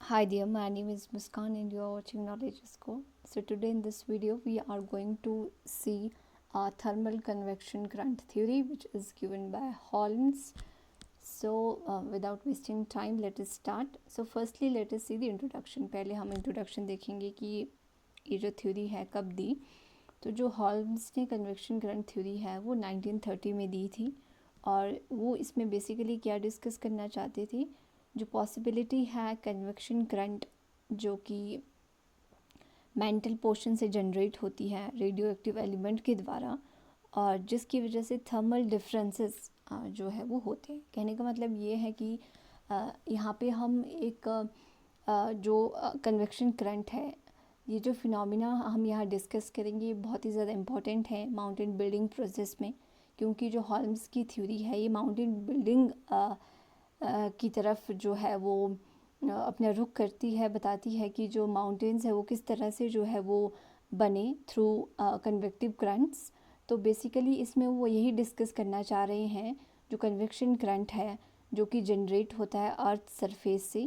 Hi there, my name is Muskan and you are watching Knowledge School. So today in this video we are going to see thermal convection current theory which is given by Holmes. So without wasting time let us start. So firstly let us see the introduction. पहले हम introduction देखेंगे कि ये जो theory है कब दी. तो जो हॉल्म्स ने कन्वेक्शन करंट थ्योरी है वो 1930 में दी थी और वो इसमें बेसिकली क्या डिस्कस करना चाहते थे. जो पॉसिबिलिटी है कन्वेक्शन करंट जो कि मेंटल पोर्शन से जनरेट होती है रेडियो एक्टिव एलिमेंट के द्वारा और जिसकी वजह से थर्मल डिफरेंसेस जो है वो होते हैं. कहने का मतलब ये है कि यहाँ पे हम एक जो कन्वेक्शन करंट है ये जो फिनोमिना हम यहाँ डिस्कस करेंगे ये बहुत ही ज़्यादा इम्पॉर्टेंट है माउंटेन बिल्डिंग प्रोसेस में, क्योंकि जो हॉल्म्स की थ्योरी है ये माउंटेन बिल्डिंग की तरफ जो है वो अपना रुख करती है, बताती है कि जो माउंटेन्स है वो किस तरह से जो है वो बने थ्रू कन्वेक्टिव करंट्स. तो बेसिकली इसमें वो यही डिस्कस करना चाह रहे हैं जो कन्वेक्शन करंट है जो कि जनरेट होता है अर्थ सरफेस से.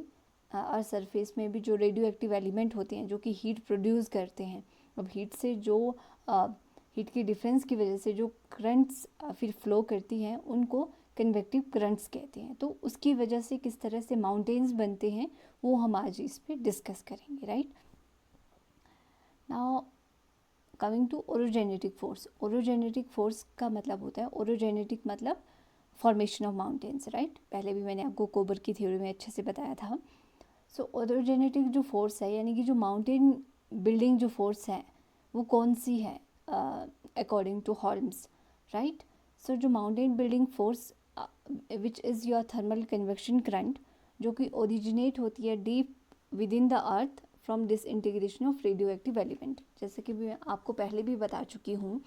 अर्थ सरफेस में भी जो रेडियो एक्टिव एलिमेंट होते हैं जो कि हीट प्रोड्यूस करते हैं. अब हीट से जो हीट की डिफरेंस की वजह से जो करंट्स फिर फ्लो करती हैं उनको कन्वेक्टिव करंट्स कहते हैं. तो उसकी वजह से किस तरह से माउंटेन्स बनते हैं वो हम आज इस पे डिस्कस करेंगे. Right now coming to orogenetic force. Orogenetic force का मतलब होता है, ओरोजेनेटिक मतलब फॉर्मेशन ऑफ माउंटेन्स. राइट पहले भी मैंने आपको कोबर की थ्योरी में अच्छे से बताया था. सो ओरोजेनेटिक जो फोर्स है यानी कि जो माउंटेन बिल्डिंग जो फोर्स है वो कौन सी है according to Holmes. Right so जो mountain building force which is your thermal convection current जो कि ओरिजिनेट होती है deep within the earth from disintegration of radioactive element. जैसे कि मैं आपको पहले भी बता चुकी हूँ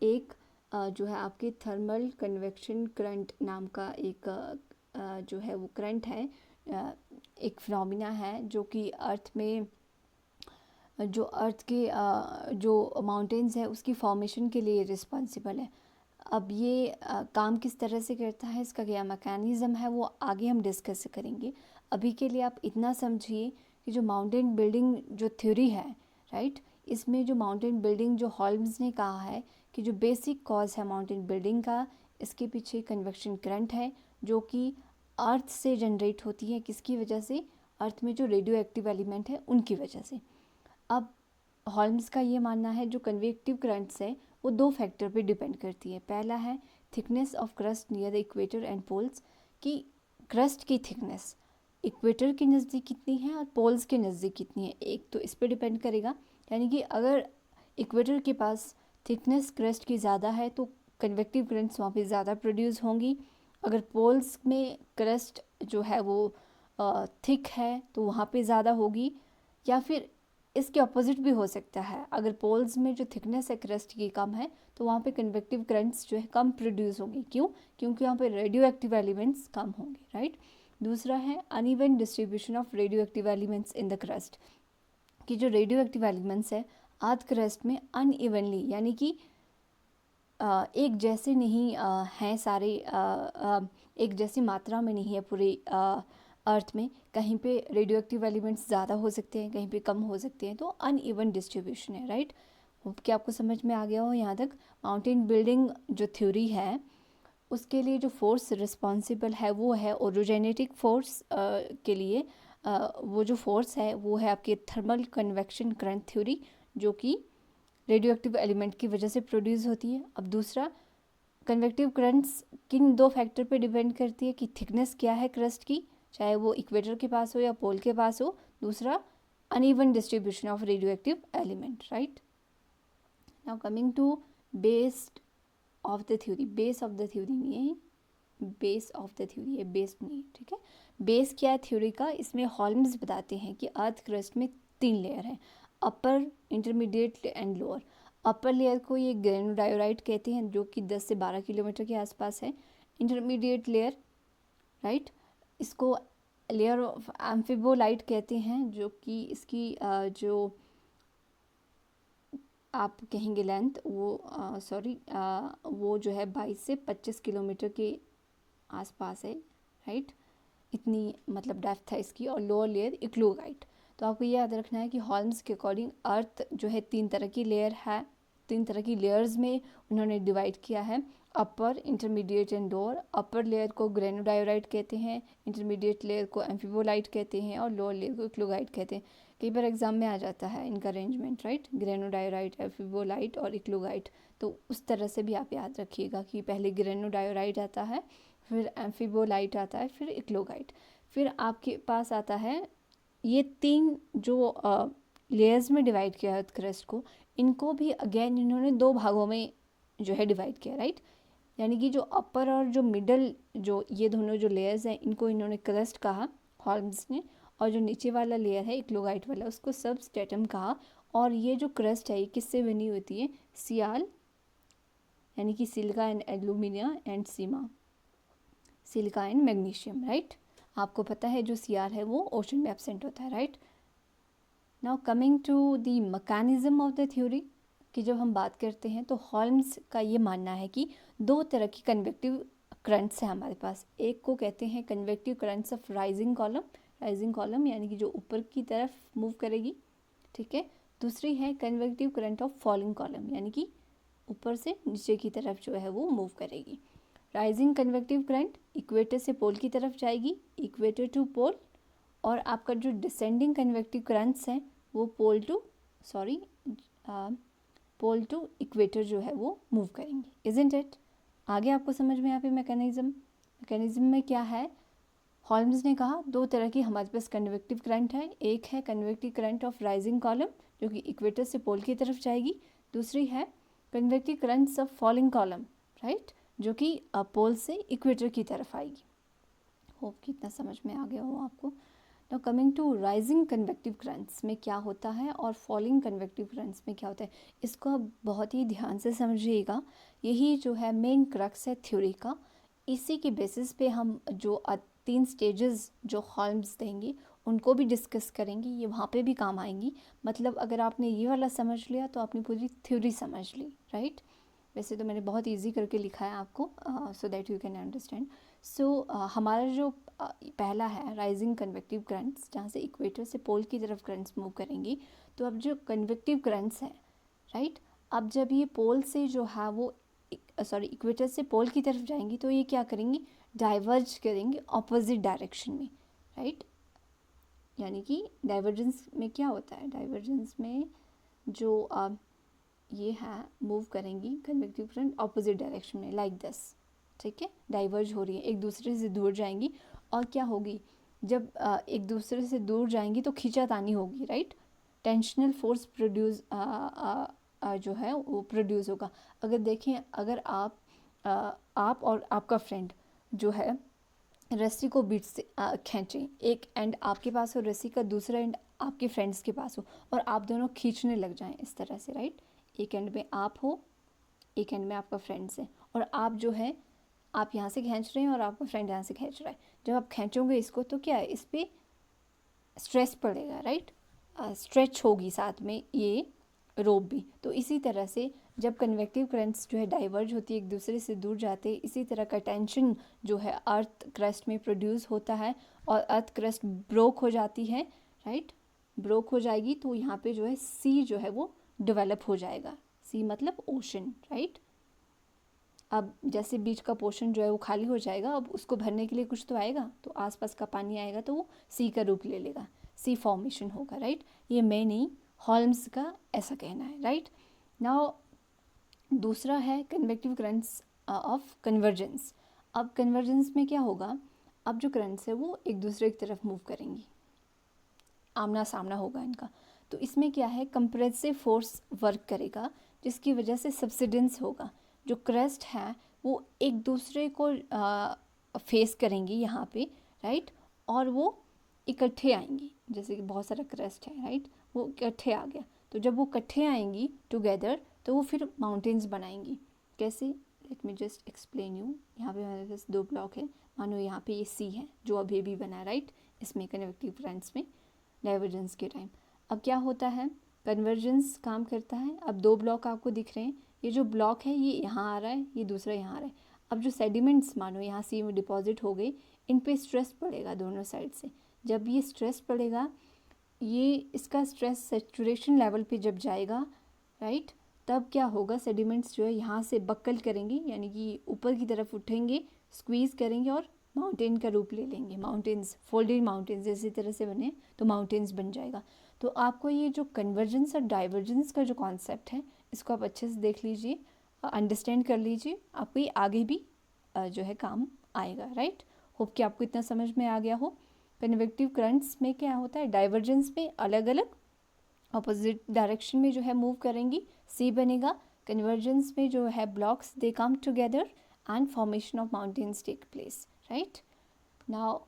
एक जो है आपके थर्मल कन्वेक्शन करंट नाम का एक जो है वो करंट है, एक फिनोमिना है जो कि अर्थ में जो अर्थ के जो माउंटेन्स है उसकी फॉर्मेशन के लिए रिस्पॉन्सिबल है. अब ये काम किस तरह से करता है, इसका क्या मैकेनिज़्म है वो आगे हम डिस्कस करेंगे. अभी के लिए आप इतना समझिए कि जो माउंटेन बिल्डिंग जो थ्योरी है राइट, इसमें जो माउंटेन बिल्डिंग जो हॉल्म्स ने कहा है कि जो बेसिक कॉज है माउंटेन बिल्डिंग का इसके पीछे कन्वेक्शन करंट है जो कि अर्थ से जनरेट होती है. किसकी वजह से, अर्थ में जो रेडियो एक्टिव एलिमेंट है उनकी वजह से. अब हॉल्म्स का ये मानना है जो कन्वेक्टिव करंट्स है वो दो फैक्टर पे डिपेंड करती है. पहला है thickness of crust near the equator and poles, कि क्रस्ट की थिकनेस इक्वेटर के नज़दीक कितनी है और पोल्स के नज़दीक कितनी है. एक तो इस पे डिपेंड करेगा, यानी कि अगर इक्वेटर के पास थिकनेस क्रस्ट की ज़्यादा है तो कन्वेक्टिव करंट्स वहाँ पे ज़्यादा प्रोड्यूस होंगी. अगर पोल्स में क्रस्ट जो है वो थिक है तो वहाँ पे ज़्यादा होगी. या फिर इसके ऑपोजिट भी हो सकता है, अगर पोल्स में जो थिकनेस है क्रस्ट की कम है तो वहाँ पे कन्वेक्टिव करंट्स जो है कम प्रोड्यूस होंगी. क्यों? क्योंकि वहाँ पे रेडियो एक्टिव एलिमेंट्स कम होंगे. राइट दूसरा है uneven distribution of radio active elements in the crust, कि जो रेडियो एक्टिव एलिमेंट्स है अर्थ क्रस्ट में अनइवनली यानी कि एक जैसे नहीं हैं सारे, एक जैसी मात्रा में नहीं है पूरे अर्थ में. कहीं पे रेडियो एक्टिव एलिमेंट्स ज़्यादा हो सकते हैं, कहीं पे कम हो सकते हैं, तो अनइवन डिस्ट्रीब्यूशन है. राइट होप कि आपको समझ में आ गया हो यहाँ तक. माउंटेन बिल्डिंग जो थ्योरी है उसके लिए जो फोर्स रिस्पॉन्सिबल है वो है ओरोजेनेटिक फोर्स के लिए. वो जो फोर्स है वो है आपके थर्मल कन्वेक्शन करंट थ्योरी जो कि रेडियो एक्टिव एलिमेंट की वजह से प्रोड्यूस होती है. अब दूसरा कन्वेक्टिव करंट्स किन दो फैक्टर पे डिपेंड करती है, कि थिकनेस क्या है क्रस्ट की, चाहे वो इक्वेटर के पास हो या पोल के पास हो. दूसरा uneven distribution of radioactive element. Right now coming to base of the theory. Base of the theory नहीं है, बेस ऑफ द थ्योरी है, बेस नहीं. ठीक है, बेस क्या है थ्योरी का, इसमें हॉल्म्स बताते हैं कि अर्थ क्रस्ट में 3 लेयर हैं, upper intermediate and lower. Upper layer को ये ग्रेनोडायोराइट कहते हैं जो कि 10 से 12 किलोमीटर के आसपास है. इंटरमीडिएट लेयर राइट इसको लेयर ऑफ एम्फिबोलाइट कहते हैं जो कि इसकी जो आप कहेंगे लेंथ वो सॉरी वो जो है 22 से 25 किलोमीटर के आसपास है. राइट इतनी मतलब डेप्थ है इसकी, और लोअर लेयर इक्लोगाइट। तो आपको ये याद रखना है कि हॉल्म्स के अकॉर्डिंग अर्थ जो है 3 तरह की लेयर है, 3 तरह की लेयर्स में उन्होंने डिवाइड किया है, upper, intermediate and lower. Upper layer को ग्रेनोडायोराइट कहते हैं, इंटरमीडिएट लेयर को एम्फीबोलाइट कहते हैं, और लोअर लेयर को इक्लोगाइट कहते हैं। कई बार एग्जाम में आ जाता है इनका अरेंजमेंट, राइट, ग्रेनोडायोराइट, एम्फीबोलाइट और इक्लोगाइट। तो उस तरह से भी आप याद रखिएगा कि पहले ग्रेनोडायोराइट आता है, फिर एम्फीबोलाइट आता है, फिर इक्लोगाइट, फिर आपके पास आता है ये 3 जो लेयर्स में डिवाइड किया है क्रस्ट को, इनको भी अगेन इन्होंने 2 भागों में जो है डिवाइड किया, राइट। यानी कि जो अपर और जो मिडल, जो ये दोनों जो लेयर्स हैं, इनको इन्होंने क्रस्ट कहा हॉल्म्स ने, और जो नीचे वाला लेयर है इक्लोगाइट वाला, उसको सबस्ट्रेटम कहा। और ये जो क्रस्ट है ये किससे बनी होती है? सियाल, यानी कि silica and alumina, and Seema, silica and magnesium, right. आपको पता है जो सियार है वो ओशन में एब्सेंट होता है, right. Now coming to the mechanism of the theory, कि जब हम बात करते हैं तो हॉल्म्स का ये मानना है कि 2 तरह की कन्वेक्टिव करंट्स हैं हमारे पास। एक को कहते हैं convective currents of rising column, यानी कि जो ऊपर की तरफ मूव करेगी, ठीक है। दूसरी है convective current of falling column, यानी कि ऊपर से नीचे की तरफ जो है वो मूव करेगी। राइजिंग कन्वेक्टिव करंट इक्वेटर से पोल की तरफ जाएगी, इक्वेटर टू पोल, और आपका जो डिसेंडिंग कन्वेक्टिव करंट्स हैं वो पोल टू इक्वेटर जो है वो मूव करेंगे, इजंट इट। आगे आपको समझ में यहाँ पे मैकेनिज्म में क्या है? हॉल्म्स ने कहा 2 तरह की हमारे पास कन्वेक्टिव करंट है, एक है convective current of rising column जो कि इक्वेटर से पोल की तरफ जाएगी, दूसरी है convective currents of falling column, right, जो कि पोल से इक्वेटर की तरफ आएगी। होप कि इतना समझ में आ गया हो आपको। Now coming to rising convective currents में क्या होता है और फॉलिंग कन्वेक्टिव करंट्स में क्या होता है, इसको आप बहुत ही ध्यान से समझिएगा। यही जो है मेन क्रक्स है थ्योरी का। इसी के बेसिस पे हम जो 3 स्टेजेस जो हॉल्म्स देंगे उनको भी डिस्कस करेंगे, ये वहाँ पे भी काम आएंगी। मतलब अगर आपने ये वाला समझ लिया तो आपने पूरी थ्योरी समझ ली, राइट। वैसे तो मैंने बहुत इजी करके लिखा है आपको, so that you can understand. So हमारा जो पहला है राइजिंग कन्वेक्टिव करंट्स, जहाँ से इक्वेटर से पोल की तरफ करंट्स मूव करेंगी। तो अब जो कन्वेक्टिव करंट्स हैं, राइट, अब जब ये पोल से जो है वो इक्वेटर से पोल की तरफ जाएंगी तो ये क्या करेंगी? डाइवर्ज करेंगे ऑपोजिट डायरेक्शन में, राइट। यानी कि डाइवर्जेंस में क्या होता है? डाइवर्जेंस में जो ये है मूव करेंगी कन्वेक्टिव करंट ऑपोजिट डायरेक्शन में, लाइक दिस, ठीक है। डाइवर्ज हो रही है, एक दूसरे से दूर जाएंगी, और क्या होगी? जब एक दूसरे से दूर जाएंगी तो खींचातानी होगी, राइट। टेंशनल फोर्स प्रोड्यूस जो है वो प्रोड्यूस होगा। अगर देखें, अगर आप और आपका फ्रेंड जो है रस्सी को बीच से खींचें, एक एंड आपके पास हो रस्सी का, दूसरा एंड आपके फ्रेंड्स के पास हो, और आप दोनों खींचने लग जाएं इस तरह से, राइट। एक एंड में आप हो, एक एंड में आपका फ्रेंड्स है, और आप जो है आप यहाँ से खींच रहे हैं और आपका फ्रेंड यहाँ से खींच रहा है। जब आप खींचोगे इसको तो क्या है, इस पर स्ट्रेस पड़ेगा, राइट, स्ट्रेच होगी साथ में ये रोप भी। तो इसी तरह से जब कन्वेक्टिव करंट्स जो है डाइवर्ज होती है, एक दूसरे से दूर जाते हैं, इसी तरह का टेंशन जो है अर्थ क्रस्ट में प्रोड्यूस होता है, और अर्थ क्रस्ट ब्रोक हो जाती है, राइट। ब्रोक हो जाएगी तो यहाँ पे जो है सी जो है वो डेवलप हो जाएगा। सी मतलब ओशन, राइट। अब जैसे बीच का पोर्शन जो है वो खाली हो जाएगा, अब उसको भरने के लिए कुछ तो आएगा, तो आसपास का पानी आएगा तो वो सी का रूप ले लेगा, सी फॉर्मेशन होगा, राइट। ये मैं नहीं, हॉल्म्स का ऐसा कहना है, राइट। नाउ दूसरा है कन्वेक्टिव करंट्स ऑफ कन्वर्जेंस। अब कन्वर्जेंस में क्या होगा? अब जो करंट्स है वो एक दूसरे की तरफ मूव करेंगी, आमना सामना होगा इनका। तो इसमें क्या है, कंप्रेसिव फोर्स वर्क करेगा, जिसकी वजह से सब्सिडेंस होगा। जो क्रस्ट है वो एक दूसरे को फेस करेंगी यहाँ पे, राइट, और वो इकट्ठे आएंगी। जैसे कि बहुत सारा क्रस्ट है, राइट, वो इकट्ठे आ गया, तो जब वो इकट्ठे आएंगी टुगेदर तो वो फिर माउंटेन्स बनाएंगी। कैसे? Let me just explain you. यहाँ पे हमारे पास 2 ब्लॉक है, मानो यहाँ पे ये सी है जो अभी भी बना, राइट, इसमें कन्वेक्टिव करंट्स में डाइवर्जेंस के टाइम। अब क्या होता है, कन्वर्जेंस काम करता है। अब 2 ब्लॉक आपको दिख रहे हैं, ये जो ब्लॉक है ये यहाँ आ रहा है, ये दूसरा यहाँ आ रहा है। अब जो सेडिमेंट्स मानो यहाँ सी में डिपॉजिट हो गए, इन पे स्ट्रेस पड़ेगा दोनों साइड से। जब ये स्ट्रेस पड़ेगा, ये इसका स्ट्रेस सेचुरेशन लेवल पे जब जाएगा, राइट, तब क्या होगा, सेडिमेंट्स जो है यहाँ से बक्कल करेंगे, यानी कि ऊपर की तरफ उठेंगे, स्क्वीज़ करेंगे और माउंटेन का रूप ले लेंगे। माउंटेन्स, फोल्डेड माउंटेन्स इसी तरह से बने तो माउंटेन्स बन जाएगा। तो आपको ये जो कन्वर्जेंस और डाइवर्जेंस का जो कॉन्सेप्ट है, इसको आप अच्छे से देख लीजिए, अंडरस्टैंड कर लीजिए, आपको ये आगे भी जो है काम आएगा, राइट। होप कि आपको इतना समझ में आ गया हो। कन्वेक्टिव करंट्स में क्या होता है, डाइवर्जेंस में अलग अलग अपोजिट डायरेक्शन में जो है मूव करेंगी, सी बनेगा। कन्वर्जेंस में जो है blocks they come together and formation of mountains take place, right. Now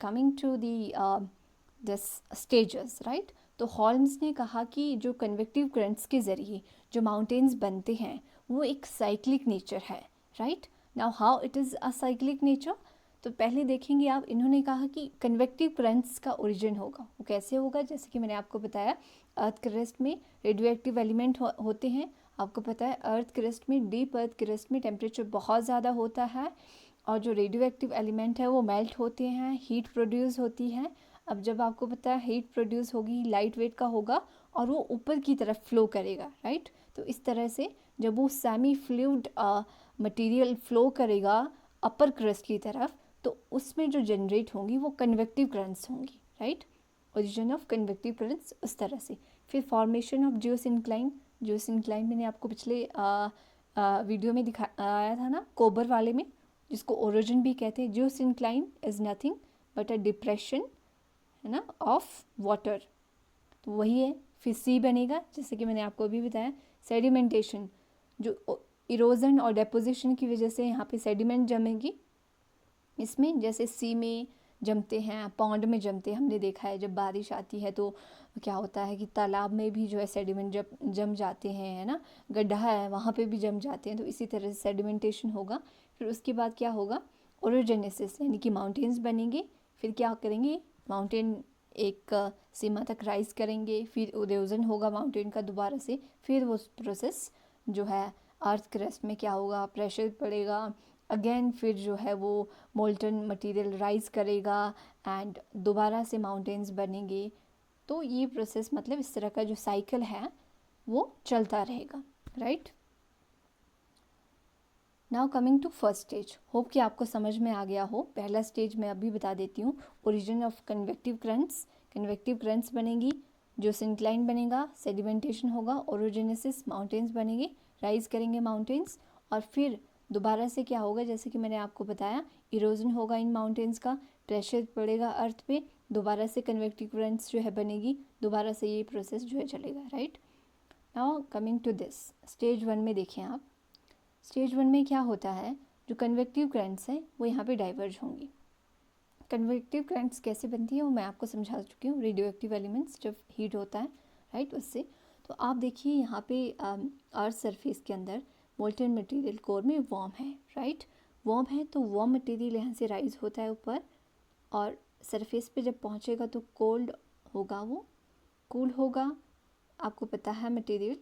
coming to the this stages, right. तो हॉल्म्स ने कहा कि जो कन्वेक्टिव करंट्स के ज़रिए जो माउंटेन्स बनते हैं वो एक साइक्लिक नेचर है, right. Now how it is a cyclic nature, तो पहले देखेंगे आप, इन्होंने कहा कि कन्वेक्टिव करंट्स का ओरिजिन होगा। वो कैसे होगा, जैसे कि मैंने आपको बताया, अर्थ क्रस्ट में रेडियो एक्टिव एलिमेंट होते हैं। आपको पता है अर्थ क्रस्ट में, डीप अर्थ क्रस्ट में टेम्परेचर बहुत ज़्यादा होता है और जो रेडियो एक्टिव एलिमेंट है वो मेल्ट होते हैं, हीट प्रोड्यूस होती है। अब जब आपको पता है हीट प्रोड्यूस होगी, लाइट वेट का होगा और वो ऊपर की तरफ फ्लो करेगा, राइट। तो इस तरह से जब वो सेमी फ्लूइड मटेरियल फ्लो करेगा अपर क्रस्ट की तरफ, तो उसमें जो जनरेट होंगी वो कन्वेक्टिव करंट्स होंगी, right. Origin of convective currents उस तरह से। फिर फॉर्मेशन ऑफ जियोसिंक्लाइन, जियोसिंक्लाइन मैंने आपको पिछले वीडियो में दिखाया था ना, कोबर वाले में, जिसको ओरिजिन भी कहते हैं। Geosyncline is nothing but a depression, है ना, ऑफ वाटर, तो वही है। फिर सी बनेगा, जैसे कि मैंने आपको अभी बताया, सेडिमेंटेशन, जो इरोजन और डेपोजिशन की वजह से यहाँ पे सेडिमेंट जमेगी इसमें, जैसे सी में जमते हैं, पॉन्ड में जमते हैं, हमने देखा है जब बारिश आती है तो क्या होता है कि तालाब में भी जो है सेडिमेंट जम जाते हैं, है ना, गड्ढा है वहाँ पे भी जम जाते हैं, तो इसी तरह से सेडिमेंटेशन होगा। फिर उसके बाद क्या होगा, ओरोजेनेसिस, यानी कि माउंटेन्स बनेंगे। फिर क्या करेंगे, माउंटेन एक सीमा तक राइज करेंगे, फिर इरोजन होगा माउंटेन का दोबारा से, फिर वो प्रोसेस जो है अर्थ क्रस्ट में क्या होगा, प्रेशर पड़ेगा अगेन, फिर जो है वो मोल्टन मटेरियल राइज करेगा एंड दोबारा से माउंटेन्स बनेंगे। तो ये प्रोसेस, मतलब इस तरह का जो साइकिल है वो चलता रहेगा, right. Now coming to first stage, hope कि आपको समझ में आ गया हो। पहला स्टेज मैं अभी बता देती हूँ, origin of convective currents. Convective currents बनेंगी, जो सिंक्लाइन बनेगा, सेडिमेंटेशन होगा, ओरोजेनेसिस, माउंटेन्स बनेंगे, राइज करेंगे माउंटेन्स, और फिर दोबारा से क्या होगा, जैसे कि मैंने आपको बताया, इरोजन होगा इन माउंटेन्स का, प्रेशर पड़ेगा अर्थ पे, दोबारा से कन्वेक्टिव करंट्स जो है बनेगी, दोबारा से ये प्रोसेस जो है चलेगा, right. Now coming to this stage one में देखें आप, स्टेज वन में क्या होता है, जो कन्वेक्टिव करंट्स हैं वो यहाँ पे डाइवर्ज होंगी। कन्वेक्टिव करंट्स कैसे बनती है वो मैं आपको समझा चुकी हूँ, रेडियो एक्टिव एलिमेंट्स जब हीट होता है, राइट, उससे। तो आप देखिए यहाँ पे अर्थ सरफेस के अंदर मोल्टन मटेरियल कोर में वार्म है, राइट, वार्म है, तो वार्म मटेरियल यहाँ से राइज होता है ऊपर और सरफेस पे जब पहुँचेगा तो कोल्ड होगा, वो कूल होगा, आपको पता है मटेरियल।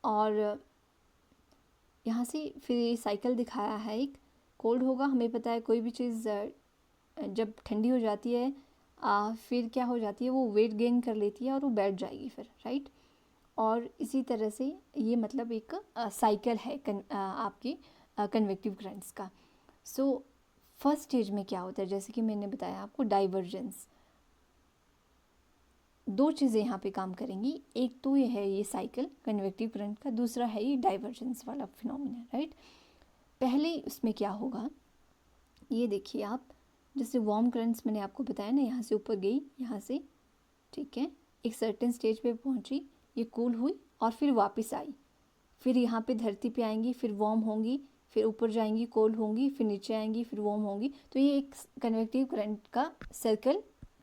और यहाँ से फिर ये साइकिल दिखाया है, एक कोल्ड होगा, हमें पता है कोई भी चीज़ जब ठंडी हो जाती है फिर क्या हो जाती है, वो वेट गेन कर लेती है और वो बैठ जाएगी फिर, राइट। और इसी तरह से ये मतलब एक साइकिल है आपकी कन्वेक्टिव करंट्स का। सो फर्स्ट स्टेज में क्या होता है, जैसे कि मैंने बताया आपको, डाइवर्जेंस। दो चीज़ें यहाँ पे काम करेंगी, एक तो ये है ये साइकिल कन्वेक्टिव करंट का, दूसरा है ये डाइवर्जेंस वाला फिनोमिना, राइट। पहले उसमें क्या होगा, ये देखिए आप, जैसे वार्म करंट्स मैंने आपको बताया ना, यहाँ से ऊपर गई, यहाँ से, ठीक है, एक सर्टेन स्टेज पे पहुँची, ये कूल हुई और फिर वापस आई, फिर यहाँ पे धरती पे आएंगी, फिर वार्म होंगी, फिर ऊपर जाएंगी, कोल्ड होंगी, फिर नीचे आएंगी, फिर वार्म होंगी। तो ये एक कन्वेक्टिव करंट का सर्कल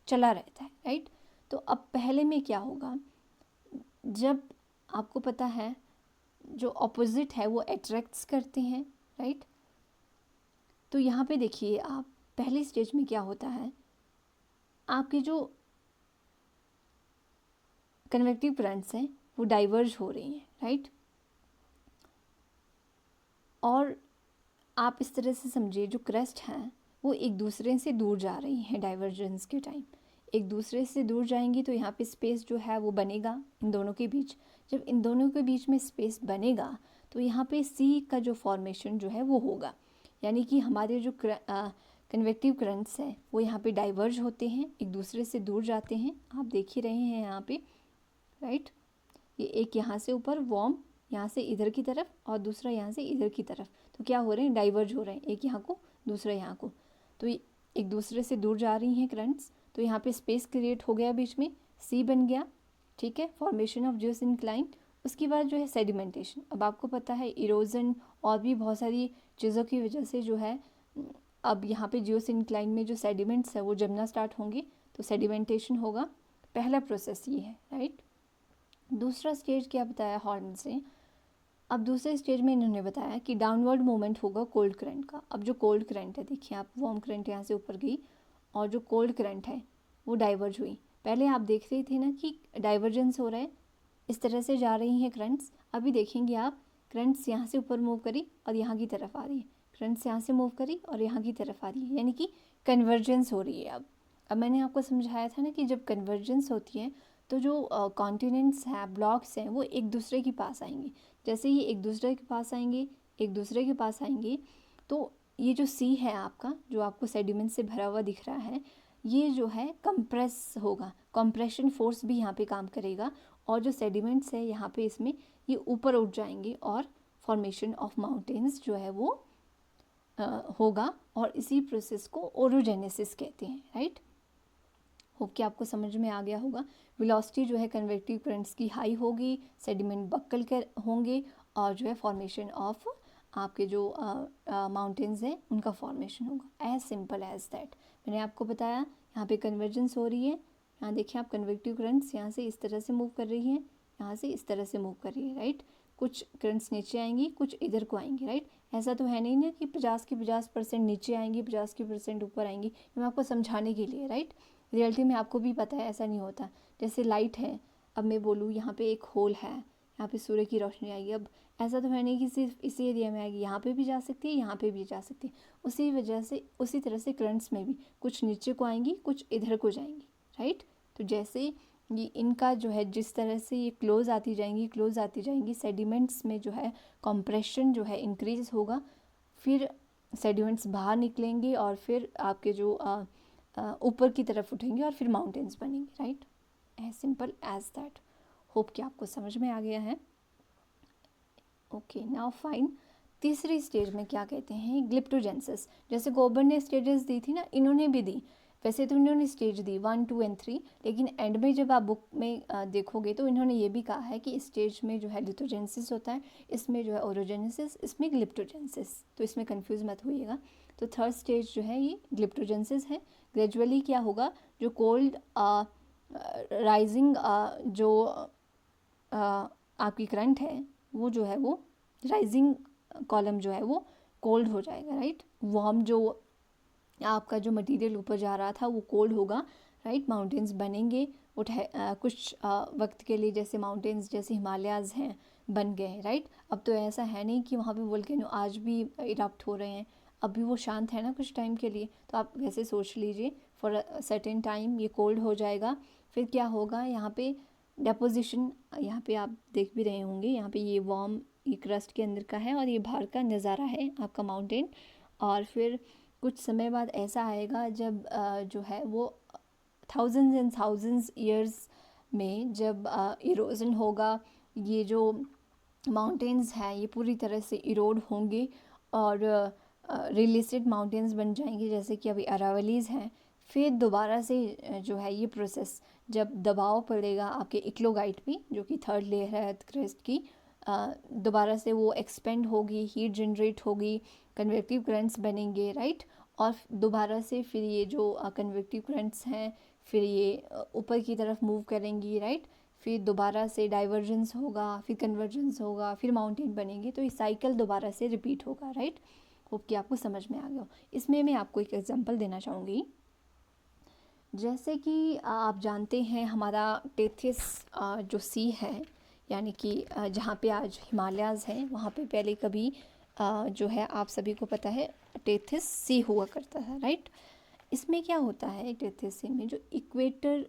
चला रहता है, राइट। तो अब पहले में क्या होगा, जब आपको पता है जो ऑपोजिट है वो अट्रैक्ट्स करते हैं, राइट। तो यहाँ पे देखिए आप, पहले स्टेज में क्या होता है, आपके जो कन्वेक्टिव करंट्स हैं वो डाइवर्ज हो रही हैं, राइट। और आप इस तरह से समझिए, जो क्रस्ट हैं वो एक दूसरे से दूर जा रही हैं डाइवर्जेंस के टाइम। एक दूसरे से दूर जाएंगी तो यहाँ पे स्पेस जो है वो बनेगा इन दोनों के बीच। जब इन दोनों के बीच में स्पेस बनेगा तो यहाँ पे सी का जो फॉर्मेशन जो है वो होगा, यानी कि हमारे जो कन्वेक्टिव करंट्स हैं वो यहाँ पे डाइवर्ज होते हैं, एक दूसरे से दूर जाते हैं। आप देख ही रहे हैं यहाँ पे, राइट। ये एक यहाँ से ऊपर वार्म, यहाँ से इधर की तरफ, और दूसरा यहाँ से इधर की तरफ। तो क्या हो रहे हैं, डाइवर्ज हो रहे हैं, एक यहाँ को दूसरा यहाँ को। तो ये एक दूसरे से दूर जा रही हैं करंट्स, तो यहाँ पे स्पेस क्रिएट हो गया बीच में, सी बन गया, ठीक है, फॉर्मेशन ऑफ जियोसिंक्लाइन। उसके बाद जो है सेडिमेंटेशन। अब आपको पता है इरोजन और भी बहुत सारी चीज़ों की वजह से जो है अब यहाँ पे जियोसिंक्लाइन में जो सेडिमेंट्स है वो जमना स्टार्ट होंगे, तो सेडिमेंटेशन होगा। पहला प्रोसेस ये है, राइट। दूसरा स्टेज क्या बताया हॉर्न से। अब दूसरे स्टेज में इन्होंने बताया कि डाउनवर्ड मूवमेंट होगा कोल्ड करंट का। अब जो कोल्ड करंट है, देखिए आप, वार्म करंट यहाँ से ऊपर गई और जो कोल्ड करंट है वो डाइवर्ज हुई। पहले आप देख रही थी ना कि डाइवर्जेंस हो रहा है, इस तरह से जा रही हैं करंट्स। अभी देखेंगे आप, करंट्स यहाँ से ऊपर मूव करी और यहाँ की तरफ आ रही है, करंट्स यहाँ से मूव करी और यहाँ की तरफ आ रही है, यानी कि कन्वर्जेंस हो रही है। अब मैंने आपको समझाया था ना कि जब कन्वर्जेंस होती है तो जो कॉन्टिनेंट्स हैं, ब्लॉक्स हैं, वो एक दूसरे के पास आएंगे। जैसे ही एक दूसरे के पास आएंगे, एक दूसरे के पास आएंगे, तो ये जो सी है आपका, जो आपको सेडिमेंट से भरा हुआ दिख रहा है, ये जो है कंप्रेस होगा, कंप्रेशन फोर्स भी यहाँ पे काम करेगा, और जो सेडिमेंट्स है यहाँ पे इसमें ये ऊपर उठ जाएंगे और फॉर्मेशन ऑफ माउंटेन्स जो है वो होगा, और इसी प्रोसेस को ओरोजेनेसिस कहते हैं, राइट। होप कि आपको समझ में आ गया होगा। वेलोसिटी जो है कन्वेक्टिव करंट्स की हाई होगी, सेडिमेंट बक्कल कर होंगे, और जो है फॉर्मेशन ऑफ आपके जो माउंटेन्स हैं उनका फॉर्मेशन होगा। As simple as that. मैंने आपको बताया यहाँ पे कन्वर्जेंस हो रही है, यहाँ देखिए आप, कन्वेक्टिव करंट्स यहाँ से इस तरह से मूव कर रही हैं, यहाँ से इस तरह से मूव कर रही है, राइट। कुछ करंट्स नीचे आएंगी, कुछ इधर को आएंगी, राइट। ऐसा तो है नहीं ना कि 50% नीचे आएंगी, 50% ऊपर आएंगी। ये मैं आपको समझाने के लिए, राइट। रियलिटी में आपको भी पता है ऐसा नहीं होता। जैसे लाइट है, अब मैं बोलूँ यहाँ पे एक होल है, यहाँ पे सूर्य की रोशनी आएगी। अब ऐसा तो है नहीं कि सिर्फ इसी एरिया में आएगी, यहाँ पे भी जा सकती है, यहाँ पे भी जा सकती है। उसी वजह से उसी तरह से करंट्स में भी कुछ नीचे को आएंगी, कुछ इधर को जाएंगी, राइट। तो जैसे ये इनका जो है, जिस तरह से ये क्लोज आती जाएंगी, सेडिमेंट्स में जो है कंप्रेशन जो है इंक्रीज होगा, फिर सेडिमेंट्स बाहर निकलेंगे और फिर आपके जो ऊपर की तरफ उठेंगे और फिर माउंटेन्स बनेंगे, right. As simple as that. Hope कि आपको समझ में आ गया है। Okay, now fine. तीसरी स्टेज में क्या कहते हैं, ग्लिप्टोजेंसिस। जैसे गोबर ने स्टेजेस दी थी ना, इन्होंने भी दी। वैसे तो इन्होंने स्टेज दी 1, 2 एंड 3, लेकिन एंड में जब आप बुक में देखोगे तो इन्होंने ये भी कहा है कि इस स्टेज में जो है लिथोजेंसिस होता है, इसमें जो है ओरोजेनेसिस, इसमें ग्लिप्टोजेंसिस। तो इसमें कंफ्यूज मत होइएगा। तो थर्ड स्टेज जो है ये ग्लिप्टोजेंसिस है। ग्रेजुअली क्या होगा, जो कोल्ड राइजिंग जो आपकी करंट है वो जो है वो राइजिंग कॉलम जो है वो कोल्ड हो जाएगा, राइट। वार्म जो आपका जो मटेरियल ऊपर जा रहा था वो कोल्ड होगा, राइट। माउंटेन्स बनेंगे कुछ वक्त के लिए, जैसे माउंटेन्स जैसे हिमालयाज़ हैं बन गए हैं, राइट। अब तो ऐसा है नहीं कि वहाँ पे वोल्केनो आज भी इरप्ट हो रहे हैं, अभी वो शांत है ना कुछ टाइम के लिए। तो आप वैसे सोच लीजिए फॉर अ सर्टेन टाइम ये कोल्ड हो जाएगा, फिर क्या होगा, यहाँ पे डेपोजिशन, यहाँ पे आप देख भी रहे होंगे, यहाँ पे ये वार्म, ये क्रस्ट के अंदर का है और ये बाहर का नज़ारा है आपका माउंटेन। और फिर कुछ समय बाद ऐसा आएगा जब जो है वो थाउजेंड्स एंड थाउजेंड्स ईयर्स में जब इरोजन होगा, ये जो माउंटेन्स हैं ये पूरी तरह से इरोड होंगे और रिलिस्टेड माउंटेन्स बन जाएंगे, जैसे कि अभी अरावलीज़ हैं। फिर दोबारा से जो है ये प्रोसेस, जब दबाव पड़ेगा आपके इक्लोगाइट पे, जो कि थर्ड लेयर है क्रस्ट की, दोबारा से वो एक्सपेंड होगी, हीट जनरेट होगी, कन्वेक्टिव करंट्स बनेंगे, राइट। और दोबारा से फिर ये जो कन्वेक्टिव करंट्स हैं फिर ये ऊपर की तरफ मूव करेंगी, राइट। फिर दोबारा से डाइवर्जेंस होगा, फिर कन्वर्जेंस होगा, फिर माउंटेन बनेंगे। तो ये साइकिल दोबारा से रिपीट होगा, राइट। होप कि आपको समझ में आ गया हो। इसमें मैं आपको एक एग्जांपल देना चाहूँगी। जैसे कि आप जानते हैं हमारा टेथिस जो सी है, यानी कि जहाँ पे आज हिमालयाज़ हैं, वहाँ पे पहले कभी जो है आप सभी को पता है टेथिस सी हुआ करता था, राइट। इसमें क्या होता है टेथिस सी में, जो इक्वेटर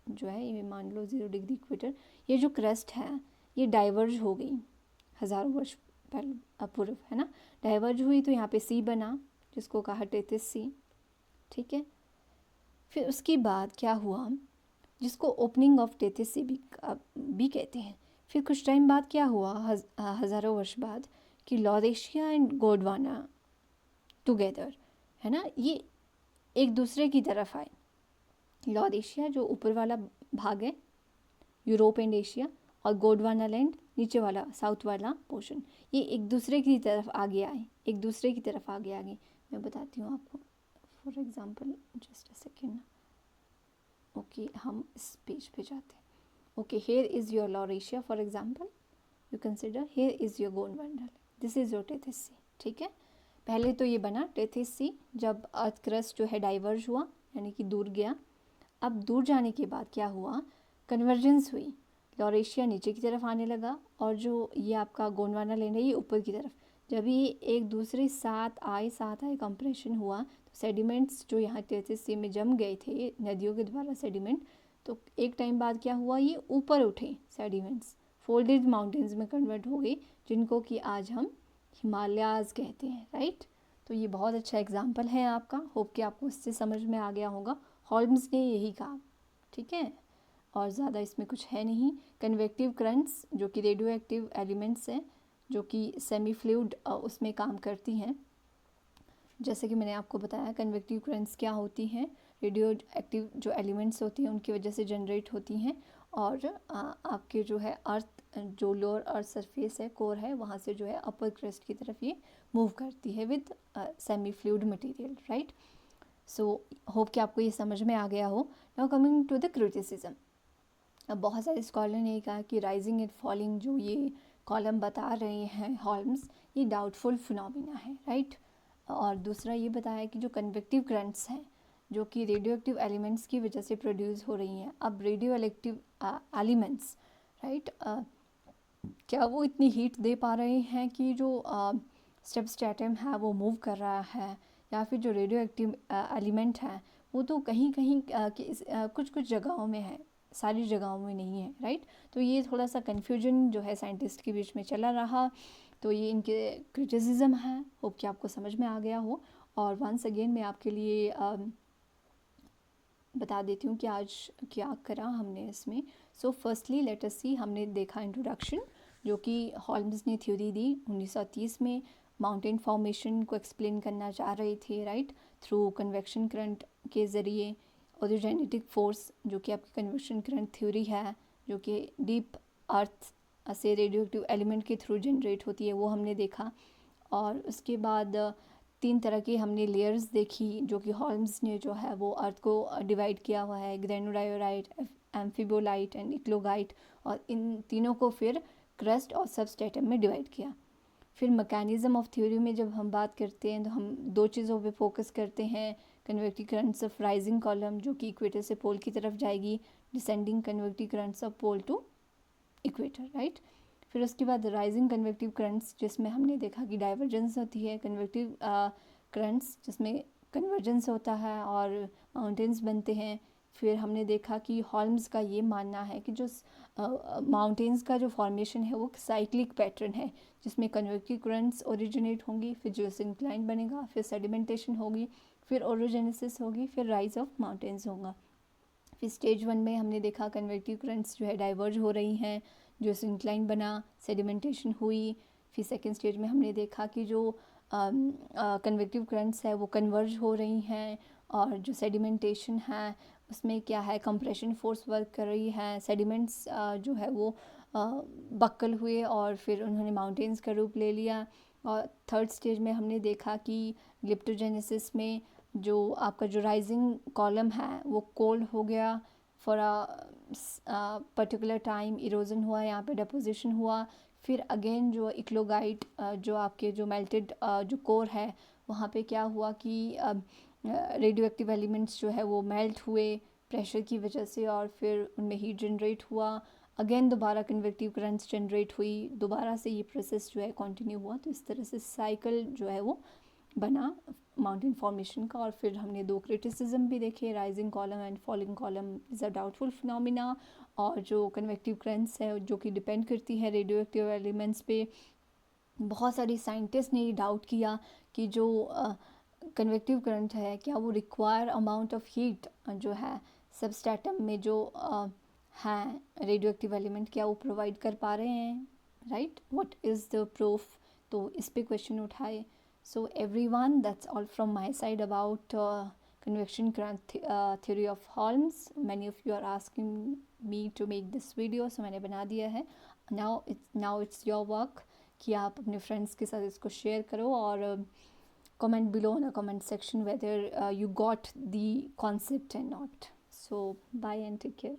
जो है, ये मान लो 0 डिग्री इक्वेटर, ये जो क्रस्ट है ये डाइवर्ज हो गई हज़ारों वर्ष पहले पूर्व, है ना। डाइवर्ज हुई तो यहाँ पे सी बना, जिसको कहा टेथिस सी, ठीक है। फिर उसके बाद क्या हुआ, जिसको ओपनिंग ऑफ टेथिस सी भी कहते हैं। फिर कुछ टाइम बाद क्या हुआ, हज़ारों वर्ष बाद, कि लॉरेशिया एंड गोंडवाना टुगेदर, है ना, ये एक दूसरे की तरफ आए। लॉरेशिया जो ऊपर वाला भाग है, यूरोप एंड एशिया, और गोंडवाना लैंड नीचे वाला साउथ वाला पोर्शन, ये एक दूसरे की तरफ आगे आए, एक दूसरे की तरफ आगे आगे। मैं बताती हूँ आपको, for example just a second. Okay, हम इस पेज पे जाते हैं। Okay, here is your Laurasia for example, you consider here is your Gondwana, this is your Tethys sea, ठीक है। पहले तो ये बना टेथिस सी, जब अर्थ क्रस्ट जो है डाइवर्ज हुआ, यानी कि दूर गया। अब दूर जाने के बाद क्या हुआ, कन्वर्जेंस हुई, लॉरेशिया नीचे की तरफ आने लगा और जो ये आपका गोंडवाना लैंड है ये ऊपर की तरफ। जब ये एक दूसरे साथ आए कंप्रेशन हुआ, तो सेडिमेंट्स जो यहाँ टेथिस सी में जम गए थे नदियों के द्वारा सेडिमेंट, तो एक टाइम बाद क्या हुआ, ये ऊपर उठे सेडिमेंट्स, फोल्डेड माउंटेन्स में कन्वर्ट हो गए, जिनको कि आज हम हिमालयाज़ कहते हैं, राइट। तो ये बहुत अच्छा एग्जाम्पल है आपका, होप कि आपको इससे समझ में आ गया होगा। हॉल्म्स ने यही कहा, ठीक है, और ज़्यादा इसमें कुछ है नहीं। कन्वेक्टिव करंट्स जो कि रेडियो एक्टिव एलिमेंट्स हैं, जो कि सेमी फ्लूइड उसमें काम करती हैं। जैसे कि मैंने आपको बताया कन्वेक्टिव करंट्स क्या होती हैं, रेडियो एक्टिव जो एलिमेंट्स होती हैं उनकी वजह से जनरेट होती हैं, और आपके जो है अर्थ, जो लोअर अर्थ सरफेस है, कोर है, वहाँ से जो है अपर क्रस्ट की तरफ ये मूव करती है with semi fluid material, right. So hope कि आपको ये समझ में आ गया हो। Now coming to the criticism. अब बहुत सारे स्कॉलर ने कहा कि राइजिंग एंड फॉलिंग जो ये कॉलम बता रहे हैं हॉल्म्स, ये डाउटफुल फिनोमिना है, राइट। और दूसरा ये बताया कि जो कन्वेक्टिव करंट्स हैं, जो कि रेडियो एक्टिव एलिमेंट्स की वजह से प्रोड्यूस हो रही हैं। अब रेडियो एक्टिव एलिमेंट्स, राइट, क्या वो इतनी हीट दे पा रहे हैं कि जो सबस्ट्रेटम है वो मूव कर रहा है, या फिर जो रेडियो एक्टिव एलिमेंट है वो तो कहीं कहीं कुछ कुछ जगहों में है, सारी जगहों में नहीं है, राइट। तो ये थोड़ा सा कन्फ्यूजन जो है साइंटिस्ट के बीच में चला रहा, तो ये इनके क्रिटिसिज्म है। होप कि आपको समझ में आ गया हो। और वंस अगेन मैं आपके लिए बता देती हूँ कि आज क्या करा हमने इसमें। सो फर्स्टली लेट अस सी, हमने देखा इंट्रोडक्शन, जो कि हॉल्म्स ने थ्योरी दी 1930 में, माउंटेन फॉर्मेशन को एक्सप्लेन करना चाह रहे थे, राइट, थ्रू कन्वेक्शन करंट के ज़रिए। ओरिजिनेटिक फोर्स जो कि आपकी कन्वेक्शन करंट थ्योरी है, जो कि डीप अर्थ से रेडियो एक्टिव एलिमेंट के थ्रू जनरेट होती है, वो हमने देखा। और उसके बाद 3 तरह की हमने लेयर्स देखी, जो कि हॉल्म्स ने जो है वो अर्थ को डिवाइड किया हुआ है, ग्रेनुडायोराइट, एम्फिबोलाइट एंड इक्लोगाइट, और इन तीनों को फिर क्रस्ट और सबस्ट्रेटम में डिवाइड किया। फिर मैकेनिज्म ऑफ थ्योरी में जब हम बात करते हैं तो हम 2 चीज़ों पे फोकस करते हैं, convective currents of rising column जो कि इक्वेटर से पोल की तरफ जाएगी, descending convective currents of pole to equator, right. फिर उसके बाद राइजिंग कन्वेक्टिव करंट्स, जिसमें हमने देखा कि डाइवर्जेंस होती है, कन्वेक्टिव करंट्स जिसमें कन्वर्जेंस होता है और माउंटेन्स बनते हैं। फिर हमने देखा कि हॉल्म्स का ये मानना है कि जो माउंटेन्स का जो फॉर्मेशन है वो साइक्लिक पैटर्न है, जिसमें कन्वेक्टिव करंट्स ओरिजिनेट होंगी, फिर जो इंक्लाइन बनेगा, फिर सेडिमेंटेशन होगी, फिर ओरोजेनेसिस होगी, फिर राइज ऑफ माउंटेन्स होगा। फिर स्टेज 1 में हमने देखा कन्वेक्टिव करंट्स जो है डाइवर्ज हो रही हैं, जो इंक्लाइन बना, सेडिमेंटेशन हुई। फिर सेकेंड स्टेज में हमने देखा कि जो कन्वेक्टिव करंट्स है वो कन्वर्ज हो रही हैं, और जो सेडिमेंटेशन है उसमें क्या है, कंप्रेशन फोर्स वर्क कर रही है, सेडिमेंट्स जो है वो बक्कल हुए और फिर उन्होंने माउंटेन्स का रूप ले लिया। और थर्ड स्टेज में हमने देखा कि लिप्टोजेनेसिस में जो आपका जो राइजिंग कॉलम है वो कोल्ड हो गया for a particular time, erosion हुआ, यहाँ पे डेपोजिशन हुआ। फिर अगेन जो इक्लोगाइट जो आपके जो मेल्टेड जो कोर है वहाँ पे क्या हुआ कि रेडियो एक्टिव एलिमेंट्स जो है वो मेल्ट हुए प्रेशर की वजह से, और फिर उनमें हीट जनरेट हुआ। अगेन दोबारा कन्वेक्टिव करंट्स जनरेट हुई, दोबारा से ये प्रोसेस जो है कंटिन्यू हुआ। तो इस तरह से साइकिल जो है वो बना माउंटेन फॉर्मेशन का। और फिर हमने दो क्रिटिसिज्म भी देखे, rising column and falling column is a doubtful phenomena, और जो कन्वेक्टिव करंट्स है जो कि डिपेंड करती है रेडियो एक्टिव एलिमेंट्स पे। बहुत सारी साइंटिस्ट ने ये डाउट किया कि जो कन्वेक्टिव करंट है क्या वो रिक्वायर अमाउंट ऑफ हीट जो है सबस्ट्रेटम में जो हैं रेडियो एक्टिव एलिमेंट, क्या वो प्रोवाइड कर पा रहे हैं, right, what is the proof. तो इस पे क्वेश्चन उठाए। So everyone, that's all from my side about convection current theory of Holmes. Many of you are asking me to make this video, so मैंने बना दिया है। now it's your work कि आप अपने फ्रेंड्स के साथ इसको शेयर करो, और comment below in the comment section whether you got the concept and not. So bye and take care.